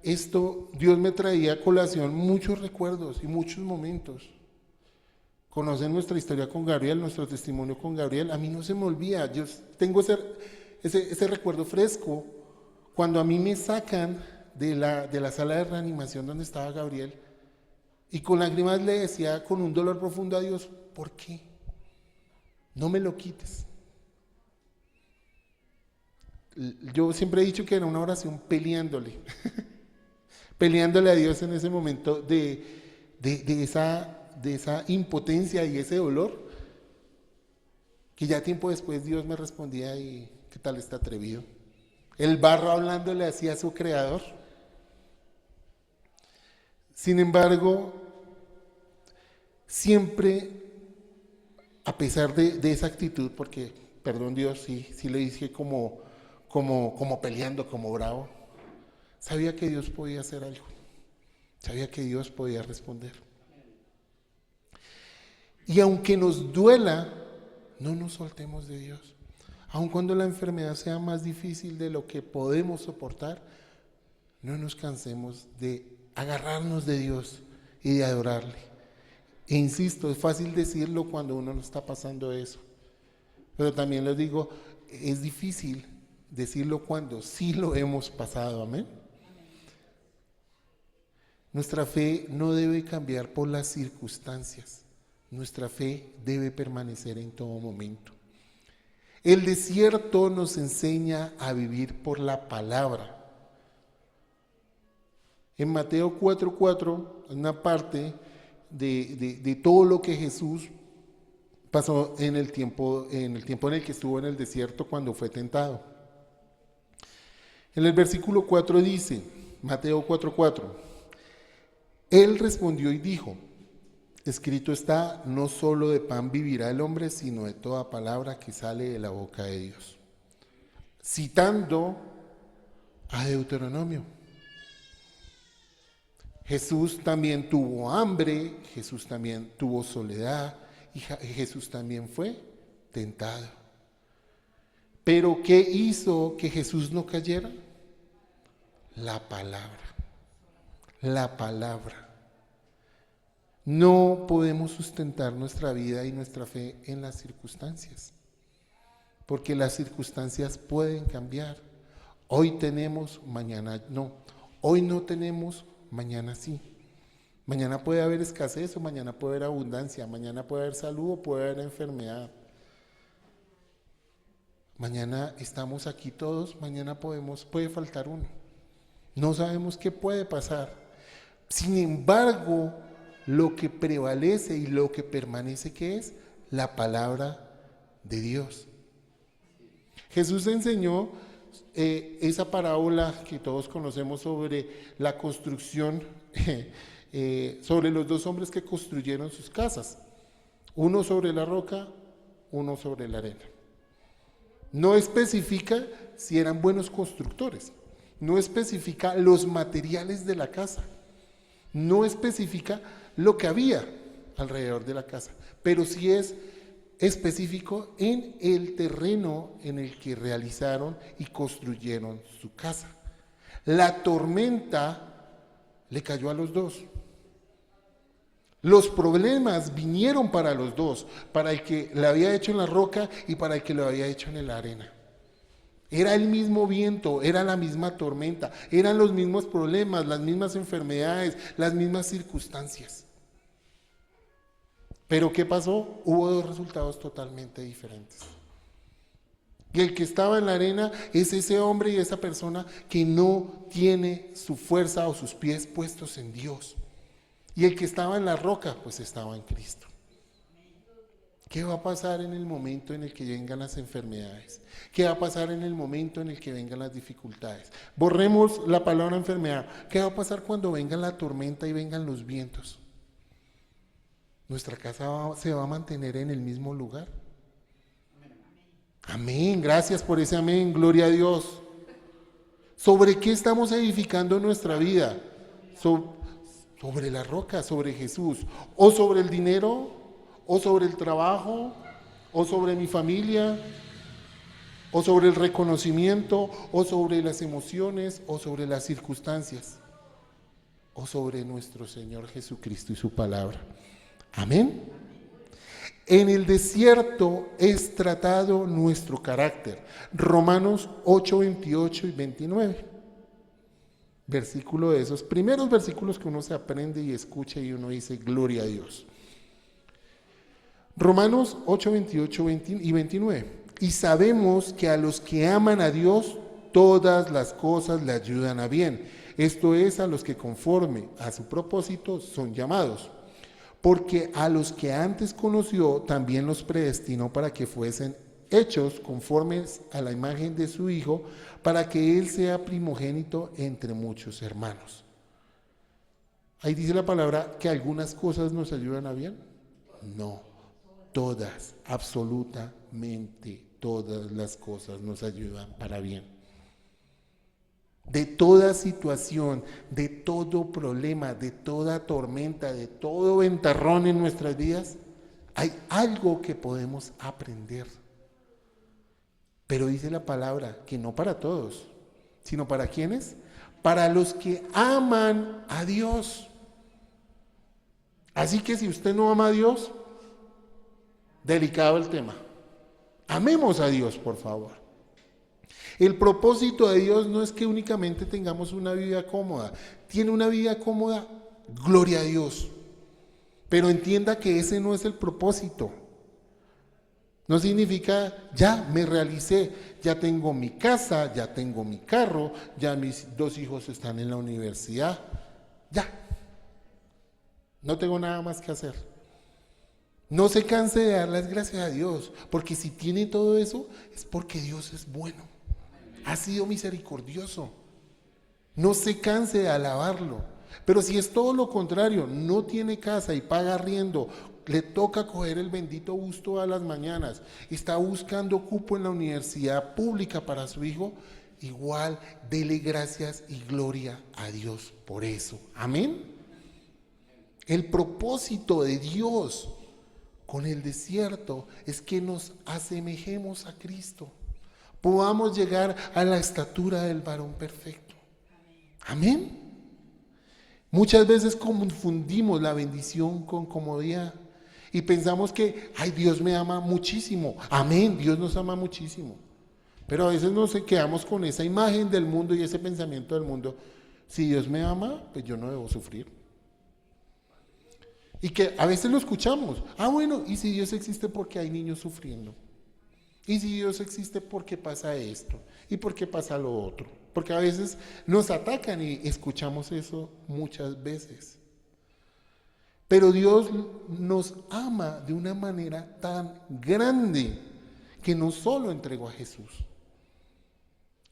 esto, Dios me traía a colación muchos recuerdos y muchos momentos. Conocen nuestra historia con Gabriel, nuestro testimonio con Gabriel. A mí no se me olvida. Yo tengo ese recuerdo fresco cuando a mí me sacan de la sala de reanimación donde estaba Gabriel, y con lágrimas le decía con un dolor profundo a Dios: ¿por qué? No me lo quites. Yo siempre he dicho que era una oración peleándole a Dios en ese momento de esa impotencia y ese dolor, que ya tiempo después Dios me respondía: ¿y qué tal está atrevido? El barro hablándole así a su creador. Sin embargo, siempre, a pesar de esa actitud, porque, perdón Dios, sí le dije como peleando, como bravo, sabía que Dios podía hacer algo, sabía que Dios podía responder. Y aunque nos duela, no nos soltemos de Dios. Aun cuando la enfermedad sea más difícil de lo que podemos soportar, no nos cansemos de agarrarnos de Dios y de adorarle. E insisto, es fácil decirlo cuando uno no está pasando eso, pero también les digo, es difícil decirlo cuando sí lo hemos pasado. Amén. Nuestra fe no debe cambiar por las circunstancias. Nuestra fe debe permanecer en todo momento. El desierto nos enseña a vivir por la palabra. En Mateo 4:4, una parte de todo lo que Jesús pasó en el tiempo en el que estuvo en el desierto cuando fue tentado. En el versículo 4 dice, Mateo 4:4, Él respondió y dijo: escrito está, no solo de pan vivirá el hombre, sino de toda palabra que sale de la boca de Dios. Citando a Deuteronomio. Jesús también tuvo hambre, Jesús también tuvo soledad, y Jesús también fue tentado. Pero ¿qué hizo que Jesús no cayera? La palabra. La palabra. No podemos sustentar nuestra vida y nuestra fe en las circunstancias, porque las circunstancias pueden cambiar. Hoy tenemos, mañana no. Hoy no tenemos, mañana sí. Mañana puede haber escasez o mañana puede haber abundancia, mañana puede haber salud o puede haber enfermedad. Mañana estamos aquí todos, mañana puede faltar uno. No sabemos qué puede pasar. Sin embargo, lo que prevalece y lo que permanece, ¿qué es? La palabra de Dios. Jesús enseñó esa parábola que todos conocemos sobre la construcción, sobre los dos hombres que construyeron sus casas, uno sobre la roca, uno sobre la arena. No especifica si eran buenos constructores, no especifica los materiales de la casa, no especifica lo que había alrededor de la casa, pero sí es específico en el terreno en el que realizaron y construyeron su casa. La tormenta le cayó a los dos. Los problemas vinieron para los dos, para el que lo había hecho en la roca y para el que lo había hecho en la arena. Era el mismo viento, era la misma tormenta, eran los mismos problemas, las mismas enfermedades, las mismas circunstancias. Pero ¿qué pasó? Hubo dos resultados totalmente diferentes. Y el que estaba en la arena es ese hombre y esa persona que no tiene su fuerza o sus pies puestos en Dios. Y el que estaba en la roca, pues estaba en Cristo. ¿Qué va a pasar en el momento en el que vengan las enfermedades? ¿Qué va a pasar en el momento en el que vengan las dificultades? Borremos la palabra enfermedad. ¿Qué va a pasar cuando venga la tormenta y vengan los vientos? ¿Nuestra casa se va a mantener en el mismo lugar? Amén, gracias por ese amén, gloria a Dios. ¿Sobre qué estamos edificando nuestra vida? Sobre la roca, sobre Jesús, o sobre el dinero, o sobre el trabajo, o sobre mi familia, o sobre el reconocimiento, o sobre las emociones, o sobre las circunstancias, o sobre nuestro Señor Jesucristo y su palabra. Amén. En el desierto es tratado nuestro carácter. Romanos 8, 28 y 29. Versículo de esos primeros versículos que uno se aprende y escucha y uno dice, gloria a Dios. Romanos 8, 28 y 29. Y sabemos que a los que aman a Dios, todas las cosas le ayudan a bien. Esto es, a los que conforme a su propósito son llamados. Porque a los que antes conoció, también los predestinó para que fuesen hechos conformes a la imagen de su Hijo, para que Él sea primogénito entre muchos hermanos. Ahí dice la palabra que algunas cosas nos ayudan a bien. No, todas, absolutamente todas las cosas nos ayudan para bien. De toda situación, de todo problema, de toda tormenta, de todo ventarrón en nuestras vidas, hay algo que podemos aprender. Pero dice la palabra que no para todos, sino para ¿quiénes? Para los que aman a Dios. Así que si usted no ama a Dios, delicado el tema. Amemos a Dios, por favor. El propósito de Dios no es que únicamente tengamos una vida cómoda. Tiene una vida cómoda, gloria a Dios. Pero entienda que ese no es el propósito. No significa, ya me realicé, ya tengo mi casa, ya tengo mi carro, ya mis 2 hijos están en la universidad. Ya. No tengo nada más que hacer. No se canse de dar las gracias a Dios, porque si tiene todo eso, es porque Dios es bueno. Ha sido misericordioso. No se canse de alabarlo. Pero si es todo lo contrario, no tiene casa y paga arriendo, le toca coger el bendito busto a las mañanas, está buscando cupo en la universidad pública para su hijo, igual dele gracias y gloria a Dios por eso. Amén. El propósito de Dios con el desierto es que nos asemejemos a Cristo, podamos llegar a la estatura del varón perfecto. Amén. Muchas veces confundimos la bendición con comodidad y pensamos que, ay, Dios me ama muchísimo. Amén, Dios nos ama muchísimo. Pero a veces nos quedamos con esa imagen del mundo y ese pensamiento del mundo. Si Dios me ama, pues yo no debo sufrir. Y que a veces lo escuchamos. Ah, bueno, ¿y si Dios existe porque hay niños sufriendo? ¿Y si Dios existe porque pasa esto? ¿Y por qué pasa lo otro? Porque a veces nos atacan y escuchamos eso muchas veces. Pero Dios nos ama de una manera tan grande que no solo entregó a Jesús,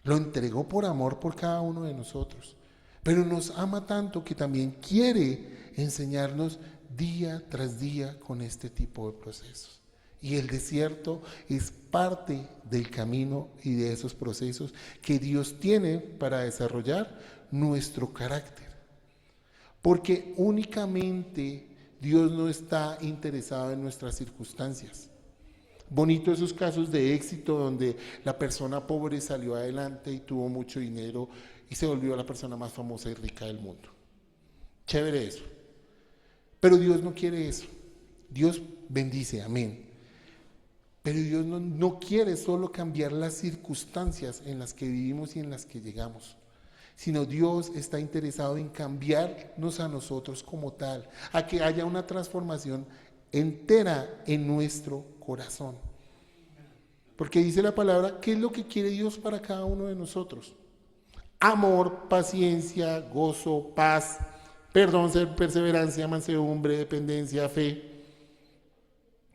lo entregó por amor por cada uno de nosotros, pero nos ama tanto que también quiere enseñarnos día tras día con este tipo de procesos. Y el desierto es parte del camino y de esos procesos que Dios tiene para desarrollar nuestro carácter. Porque únicamente Dios no está interesado en nuestras circunstancias. Bonito esos casos de éxito donde la persona pobre salió adelante y tuvo mucho dinero y se volvió la persona más famosa y rica del mundo. Chévere eso. Pero Dios no quiere eso. Dios bendice, amén. Pero Dios no quiere solo cambiar las circunstancias en las que vivimos y en las que llegamos, sino Dios está interesado en cambiarnos a nosotros como tal, a que haya una transformación entera en nuestro corazón. Porque dice la palabra, ¿qué es lo que quiere Dios para cada uno de nosotros? Amor, paciencia, gozo, paz, perdón, perseverancia, mansedumbre, dependencia, fe.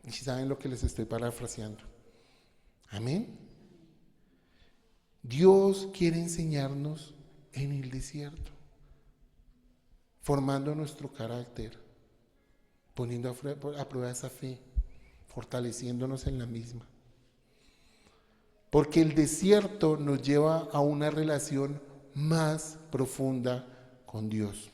Y si saben lo que les estoy parafraseando. Amén. Dios quiere enseñarnos en el desierto, formando nuestro carácter, poniendo a prueba esa fe, fortaleciéndonos en la misma. porque el desierto nos lleva a una relación más profunda con Dios.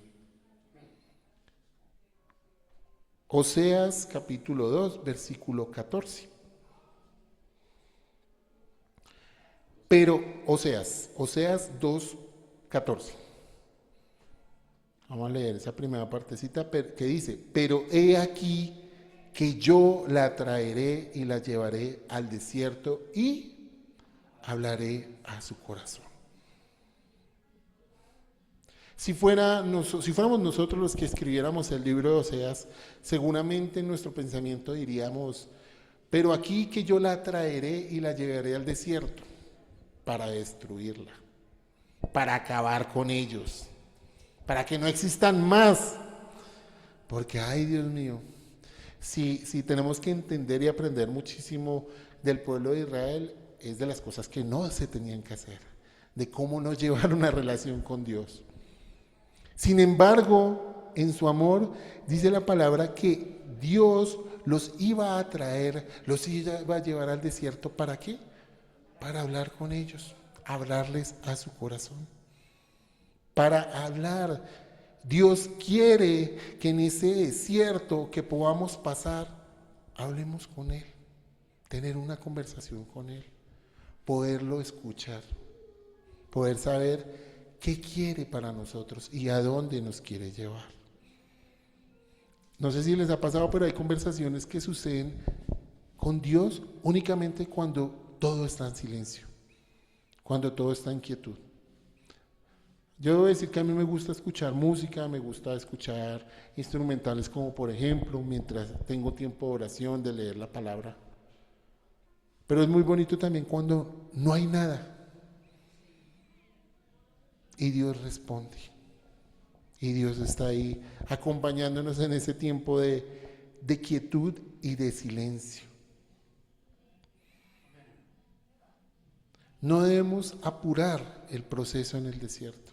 Oseas capítulo 2, versículo 14. Pero, Oseas 2, 14. Vamos a leer esa primera partecita que dice, pero he aquí que yo la traeré y la llevaré al desierto y hablaré a su corazón. Si fuéramos nosotros los que escribiéramos el libro de Oseas, seguramente en nuestro pensamiento diríamos, pero aquí que yo la traeré y la llevaré al desierto para destruirla, para acabar con ellos, para que no existan más. Porque, ay Dios mío, si tenemos que entender y aprender muchísimo del pueblo de Israel, es de las cosas que no se tenían que hacer, de cómo no llevar una relación con Dios. Sin embargo, en su amor, dice la palabra que Dios los iba a traer, los iba a llevar al desierto. ¿Para qué? Para hablar con ellos, hablarles a su corazón. Para hablar. Dios quiere que en ese desierto que podamos pasar, hablemos con Él, tener una conversación con Él, poderlo escuchar, poder saber qué quiere para nosotros y a dónde nos quiere llevar. No sé si les ha pasado, pero hay conversaciones que suceden con Dios únicamente cuando todo está en silencio, cuando todo está en quietud. Yo debo decir que a mí me gusta escuchar música, me gusta escuchar instrumentales como por ejemplo, mientras tengo tiempo de oración, de leer la palabra. Pero es muy bonito también cuando no hay nada y Dios responde. Y Dios está ahí acompañándonos en ese tiempo de quietud y de silencio. No debemos apurar el proceso en el desierto,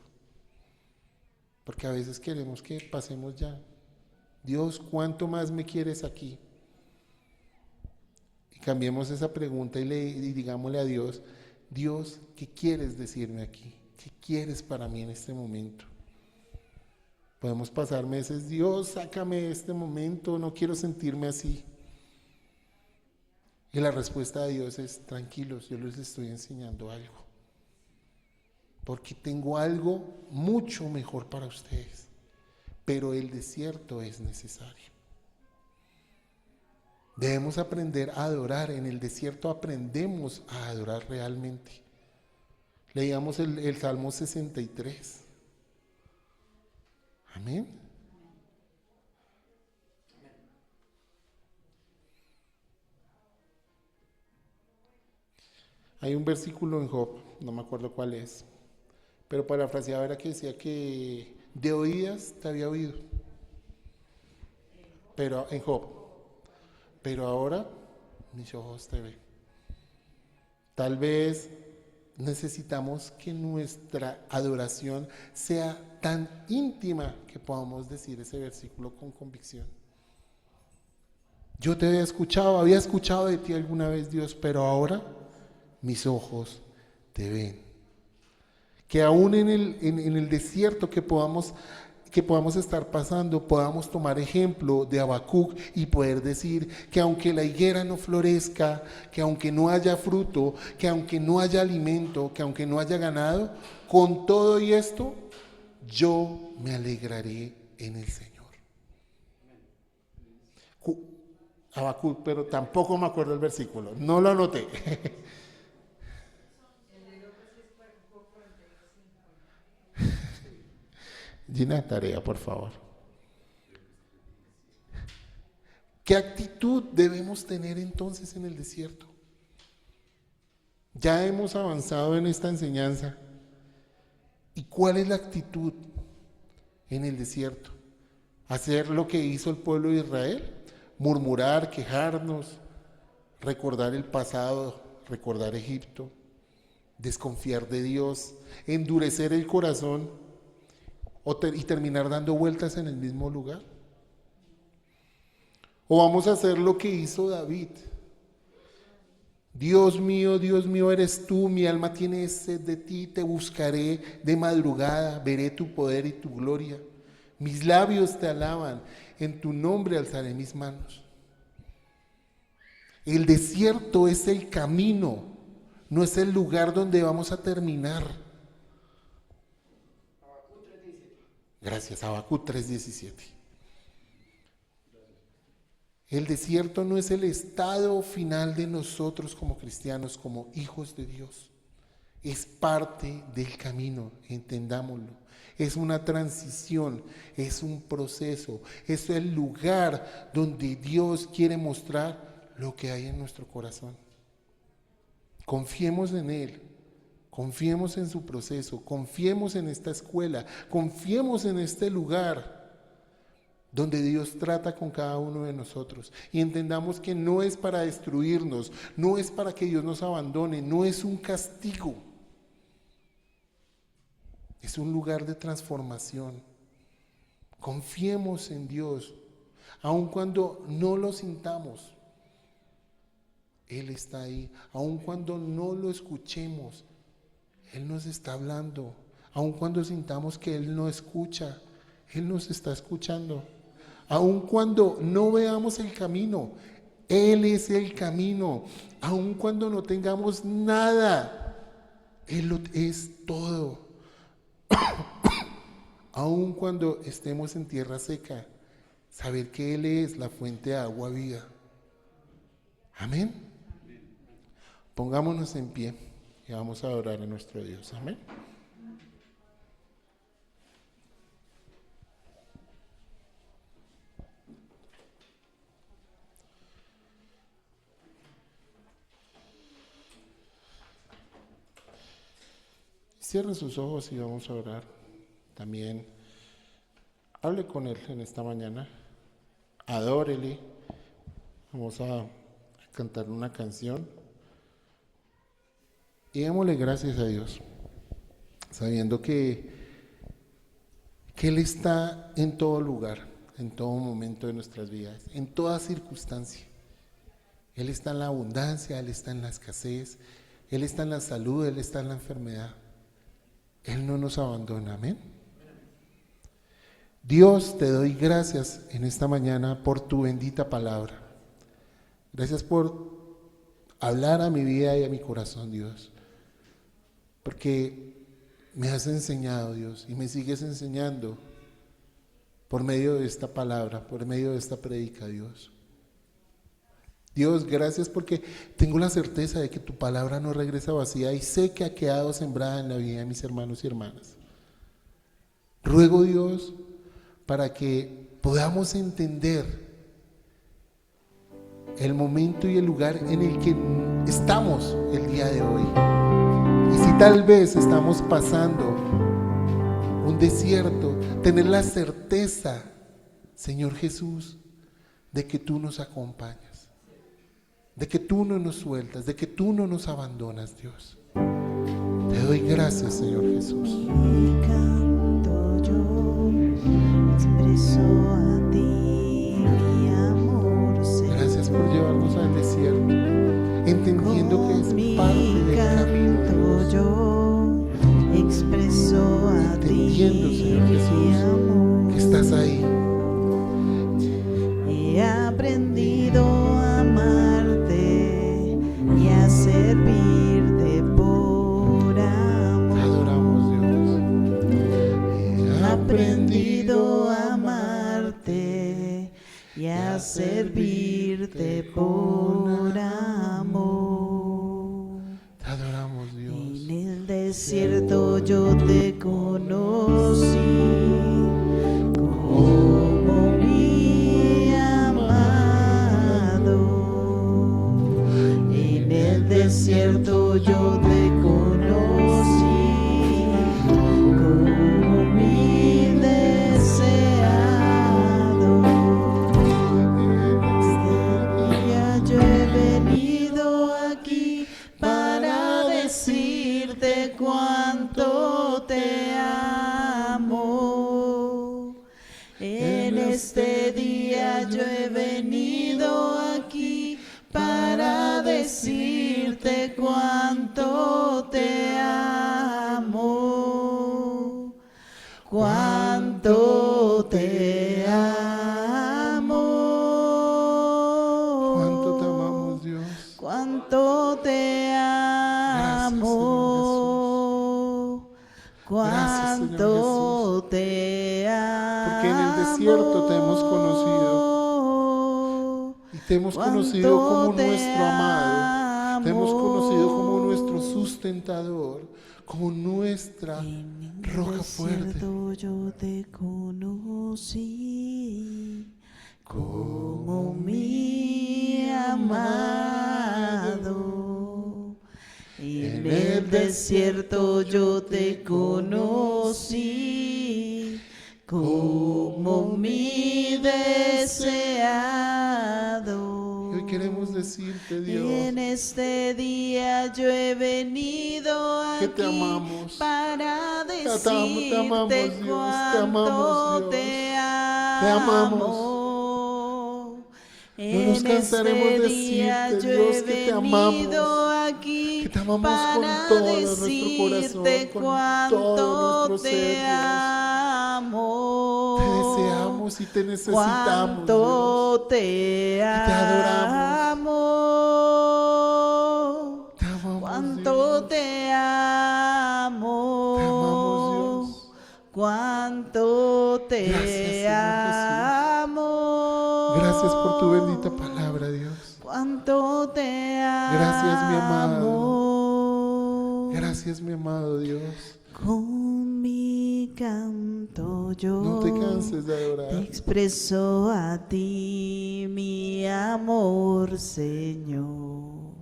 porque a veces queremos que pasemos ya. Dios, ¿cuánto más me quieres aquí? Y cambiemos esa pregunta y digámosle a Dios, Dios, ¿qué quieres decirme aquí? ¿Qué quieres para mí en este momento? Podemos pasar meses, Dios, sácame de este momento, no quiero sentirme así. Y la respuesta de Dios es, tranquilos, yo les estoy enseñando algo. Porque tengo algo mucho mejor para ustedes. Pero el desierto es necesario. Debemos aprender a adorar. En el desierto aprendemos a adorar realmente. Leíamos el Salmo 63. Amén. Hay un versículo en Job, no me acuerdo cuál es, pero parafraseado era que decía que de oídas te había oído, pero en Job, pero ahora mis ojos te ven. Tal vez necesitamos que nuestra adoración sea tan íntima que podamos decir ese versículo con convicción. Yo te había escuchado de ti alguna vez, Dios, pero ahora mis ojos te ven. Que aún en el desierto que podamos estar pasando, podamos tomar ejemplo de Habacuc y poder decir que aunque la higuera no florezca, que aunque no haya fruto, que aunque no haya alimento, que aunque no haya ganado, con todo y esto, yo me alegraré en el Señor. Habacuc, pero tampoco me acuerdo el versículo, no lo anoté. Gina, tarea, por favor. ¿Qué actitud debemos tener entonces en el desierto? Ya hemos avanzado en esta enseñanza. ¿Y cuál es la actitud en el desierto? ¿Hacer lo que hizo el pueblo de Israel? ¿Murmurar, quejarnos, recordar el pasado, recordar Egipto, desconfiar de Dios, endurecer el corazón y terminar dando vueltas en el mismo lugar? ¿O vamos a hacer lo que hizo David? Dios mío, eres tú, mi alma tiene sed de ti, te buscaré de madrugada, veré tu poder y tu gloria. Mis labios te alaban, en tu nombre alzaré mis manos. El desierto es el camino, no es el lugar donde vamos a terminar. Gracias, Habacuc 3:17. El desierto no es el estado final de nosotros como cristianos, como hijos de Dios. Es parte del camino, entendámoslo. Es una transición, es un proceso, es el lugar donde Dios quiere mostrar lo que hay en nuestro corazón. Confiemos en Él, confiemos en su proceso, confiemos en esta escuela, confiemos en este lugar donde Dios trata con cada uno de nosotros, y entendamos que no es para destruirnos, no es para que Dios nos abandone, no es un castigo, es un lugar de transformación. Confiemos en Dios, aun cuando no lo sintamos, Él está ahí, aun cuando no lo escuchemos, Él nos está hablando, aun cuando sintamos que Él no escucha, Él nos está escuchando. Aun cuando no veamos el camino, Él es el camino. Aun cuando no tengamos nada, Él lo es todo. Aun cuando estemos en tierra seca, saber que Él es la fuente de agua viva. Amén. Pongámonos en pie y vamos a adorar a nuestro Dios. Amén. Cierre sus ojos y vamos a orar. También hable con Él en esta mañana. Adórele. Vamos a cantar una canción. Y démosle gracias a Dios, sabiendo que Él está en todo lugar, en todo momento de nuestras vidas, en toda circunstancia. Él está en la abundancia, Él está en la escasez, Él está en la salud, Él está en la enfermedad. Él no nos abandona, amén. Dios, te doy gracias en esta mañana por tu bendita palabra. Gracias por hablar a mi vida y a mi corazón, Dios. Porque me has enseñado, Dios, y me sigues enseñando por medio de esta palabra, por medio de esta prédica, Dios. Dios, gracias porque tengo la certeza de que tu palabra no regresa vacía y sé que ha quedado sembrada en la vida de mis hermanos y hermanas. Ruego, Dios, para que podamos entender el momento y el lugar en el que estamos el día de hoy. Y si tal vez estamos pasando un desierto, tener la certeza, Señor Jesús, de que tú nos acompañas. De que tú no nos sueltas, de que tú no nos abandonas, Dios. Te doy gracias, Señor Jesús.
Mi canto yo expreso a ti mi amor, Señor.
Gracias por llevarnos al desierto, entendiendo que es parte del camino, Dios.
Yo expreso a
Entendiendo,
ti
Señor
mi
Jesús,
amor.
que estás ahí.
He aprendido a amarte y a servirte por amor.
Te adoramos, Dios.
He aprendido a amarte y a servirte por amor.
Te adoramos, Dios.
En el desierto yo te conocí como mi amado. En el desierto yo te conocí como mi deseado. Ya yo he venido aquí para decirte cuánto te amo. En este día yo he venido aquí para decirte cuánto te amo, cuánto te amo,
Cuánto te amamos, Dios.
cuánto te amo,
Gracias, Señor
cuánto te amo,
Porque en el desierto te hemos conocido. Y te hemos conocido como nuestro amado. Te hemos conocido como nuestro sustentador, como nuestra roca fuerte.
Yo te conocí como mi amado. En el desierto yo te conocí como mi deseado.
Y hoy queremos decirte, Dios,
En este día yo he venido
que
aquí
te amamos.
para
Te amamos,
decirte
Dios,
cuánto
te
te
amamos.
amo.
No nos cansaremos de decirte, Dios, que te amamos.
Aquí
Que te amamos
para
con todo nuestro
decirte
corazón, con todo nuestro
cuánto te
ser, Dios.
amo.
Te deseamos y te necesitamos, Dios.
Cuánto te
te adoramos.
amo.
Te amamos,
Cuánto
Dios.
te amo.
Te amamos, Dios.
Cuánto te
Gracias, Señor
amo.
Gracias por tu bendita palabra, Dios.
Cuánto te amo.
Gracias, mi amado. Gracias, mi amado Dios.
Con mi canto yo
No te canses de
te
adorar.
expreso a ti mi amor, Señor.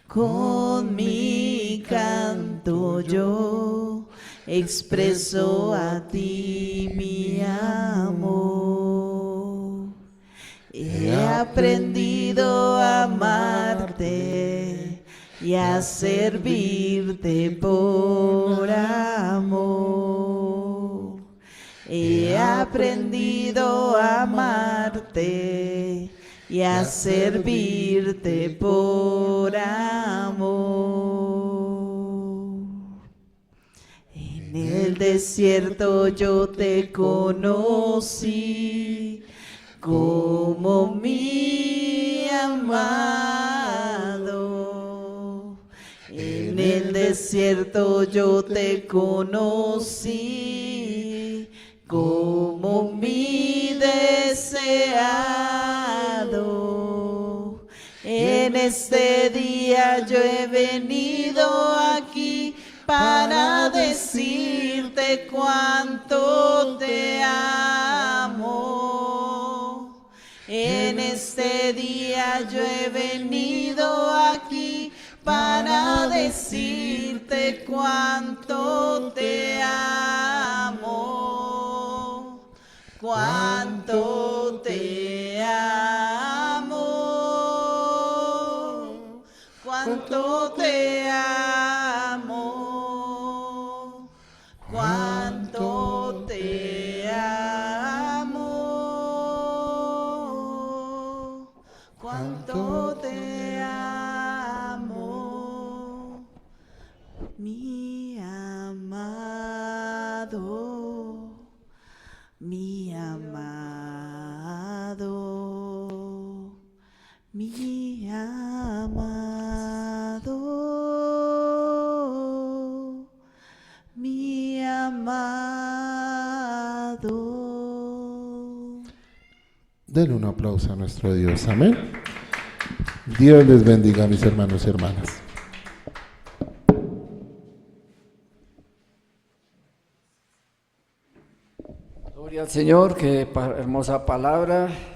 Con mi canto yo expreso a ti mi amor. He aprendido a amarte y a servirte por amor. He aprendido a amarte y a servirte por amor. En el desierto yo te conocí como mi amado. En el desierto yo te conocí como mi deseado. En este día yo he venido aquí para decirte cuánto te amo. En este día yo he venido aquí para decirte cuánto te amo. Cuánto te amo. Cuánto te amo. Cuánto te amo. Cuánto te amo. Mi amado. Mi amado. Mi amado, mi amado.
Denle un aplauso a nuestro Dios. Amén. Dios les bendiga, mis hermanos y hermanas.
Gloria al Señor, qué hermosa palabra.